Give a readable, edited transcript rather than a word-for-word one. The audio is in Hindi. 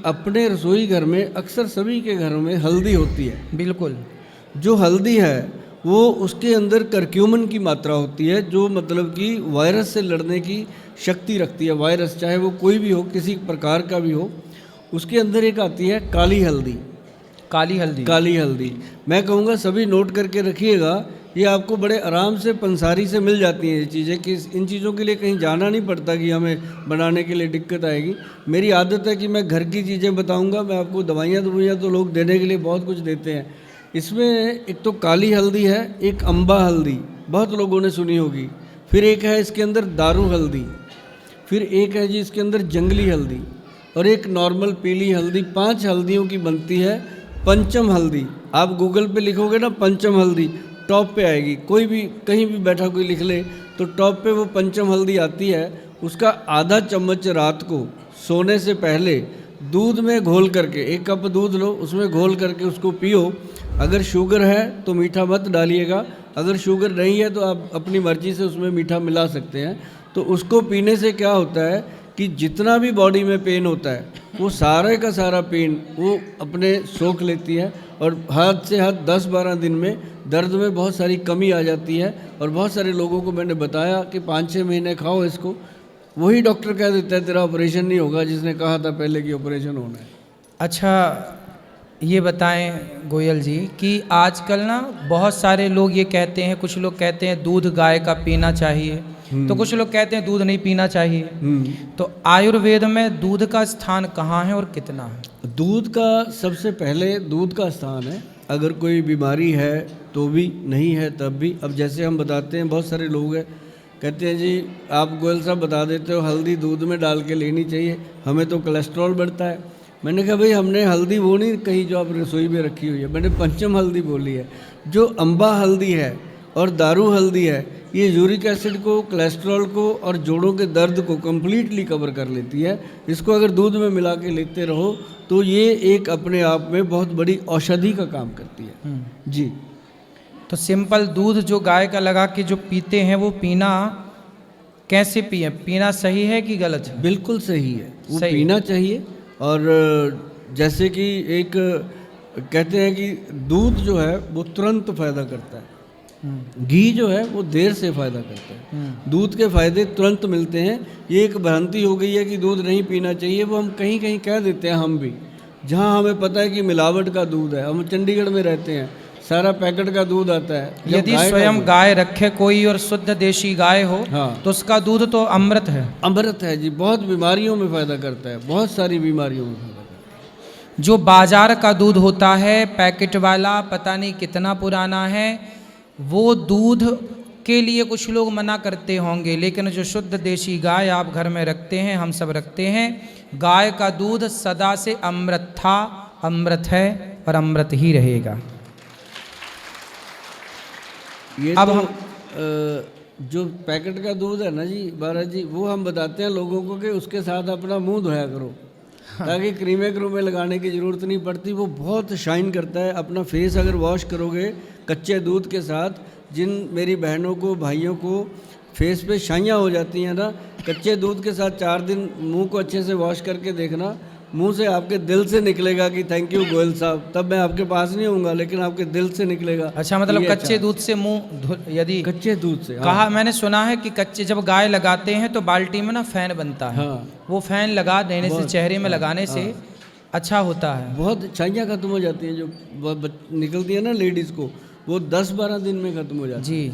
अपने रसोई घर में अक्सर सभी के घरों में हल्दी होती है। बिल्कुल। जो हल्दी है वो उसके अंदर करक्यूमिन की मात्रा होती है, जो मतलब कि वायरस से लड़ने की शक्ति रखती है। वायरस चाहे वो कोई भी हो, किसी प्रकार का भी हो। उसके अंदर एक आती है काली हल्दी। काली हल्दी। काली हल्दी मैं कहूँगा सभी नोट करके रखिएगा। ये आपको बड़े आराम से पंसारी से मिल जाती हैं ये चीज़ें, कि इन चीज़ों के लिए कहीं जाना नहीं पड़ता कि हमें बनाने के लिए दिक्कत आएगी। मेरी आदत है कि मैं घर की चीज़ें बताऊंगा। मैं आपको दवाइयाँ तो लोग देने के लिए बहुत कुछ देते हैं। इसमें एक तो काली हल्दी है, एक अम्बा हल्दी बहुत लोगों ने सुनी होगी, फिर एक है इसके अंदर दारू हल्दी, फिर एक है जी इसके अंदर जंगली हल्दी, और एक नॉर्मल पीली हल्दी। 5 हल्दियों की बनती है पंचम हल्दी। आप गूगल पे लिखोगे ना पंचम हल्दी, टॉप पे आएगी। कोई भी कहीं भी बैठा कोई लिख ले तो टॉप पे वो पंचम हल्दी आती है। उसका आधा चम्मच रात को सोने से पहले दूध में घोल करके, 1 कप दूध लो, उसमें घोल करके उसको पियो। अगर शुगर है तो मीठा मत डालिएगा, अगर शुगर नहीं है तो आप अपनी मर्ज़ी से उसमें मीठा मिला सकते हैं। तो उसको पीने से क्या होता है कि जितना भी बॉडी में पेन होता है वो सारे का सारा पेन वो अपने सोख लेती है, और हद से हद 10-12 दिन में दर्द में बहुत सारी कमी आ जाती है। और बहुत सारे लोगों को मैंने बताया कि 5-6 महीने खाओ इसको, वही डॉक्टर कह देता है तेरा ऑपरेशन नहीं होगा, जिसने कहा था पहले कि ऑपरेशन होना है। अच्छा, ये बताएं गोयल जी कि आजकल ना बहुत सारे लोग ये कहते हैं, कुछ लोग कहते हैं दूध गाय का पीना चाहिए, तो कुछ लोग कहते हैं दूध नहीं पीना चाहिए। तो आयुर्वेद में दूध का स्थान कहाँ है और कितना है? दूध का सबसे पहले दूध का स्थान है। अगर कोई बीमारी है तो भी, नहीं है तब भी। अब जैसे हम बताते हैं, बहुत सारे लोग हैं कहते हैं जी आप गोयल साहब बता देते हो हल्दी दूध में डाल के लेनी चाहिए, हमें तो कोलेस्ट्रॉल बढ़ता है। मैंने कहा भाई हमने हल्दी वो नहीं कही जो आप रसोई में रखी हुई है, मैंने पंचम हल्दी बोली है। जो अम्बा हल्दी है और दारू हल्दी है, ये यूरिक एसिड को, कोलेस्ट्रॉल को और जोड़ों के दर्द को कम्प्लीटली कवर कर लेती है। इसको अगर दूध में मिला के लेते रहो तो ये एक अपने आप में बहुत बड़ी औषधि का काम करती है। जी। तो सिंपल दूध जो गाय का लगा के जो पीते हैं वो पीना कैसे पिए? पीना सही है कि गलत है? बिल्कुल सही है, वो सही पीना चाहिए। और जैसे कि एक कहते हैं कि दूध जो है वो तुरंत फ़ायदा करता है, घी जो है वो देर से फ़ायदा करता है। दूध के फ़ायदे तुरंत मिलते हैं। ये एक भ्रांति हो गई है कि दूध नहीं पीना चाहिए, वो हम कहीं कहीं कह देते हैं हम भी, जहाँ हमें पता है कि मिलावट का दूध है। हम चंडीगढ़ में रहते हैं, सारा पैकेट का दूध आता है। यदि स्वयं गाय रखे कोई और शुद्ध देशी गाय हो, हाँ, तो उसका दूध तो अमृत है। अमृत है जी, बहुत बीमारियों में फ़ायदा करता है, बहुत सारी बीमारियों में फ़ायदा करता है। जो बाजार का दूध होता है पैकेट वाला, पता नहीं कितना पुराना है, वो दूध के लिए कुछ लोग मना करते होंगे, लेकिन जो शुद्ध देशी गाय आप घर में रखते हैं, हम सब रखते हैं, गाय का दूध सदा से अमृत था, अमृत है और अमृत ही रहेगा। ये अब तो हम जो पैकेट का दूध है ना जी महाराज जी, वो हम बताते हैं लोगों को कि उसके साथ अपना मुंह धोया करो, ताकि क्रीमें क्रूमें लगाने की ज़रूरत नहीं पड़ती। वो बहुत शाइन करता है। अपना फेस अगर वॉश करोगे कच्चे दूध के साथ, जिन मेरी बहनों को भाइयों को फेस पे शाइयाँ हो जाती हैं ना, कच्चे दूध के साथ 4 दिन मुंह को अच्छे से वॉश करके देखना, मुंह से आपके दिल से निकलेगा कि थैंक यू गोयल साहब। तब मैं आपके पास नहीं होऊंगा, लेकिन आपके दिल से निकलेगा। अच्छा, मतलब ये कच्चे अच्छा। दूध से मुंह यदि कच्चे दूध से, कहा, मैंने सुना है कि कच्चे जब गाय लगाते हैं तो बाल्टी में ना फैन बनता है, हाँ, वो फैन लगा देने से, चेहरे में लगाने से अच्छा होता है। बहुत छाइयाँ खत्म हो जाती हैं जो निकलती है ना लेडीज़ को, वो 10-12 दिन में खत्म हो जाती है। जी।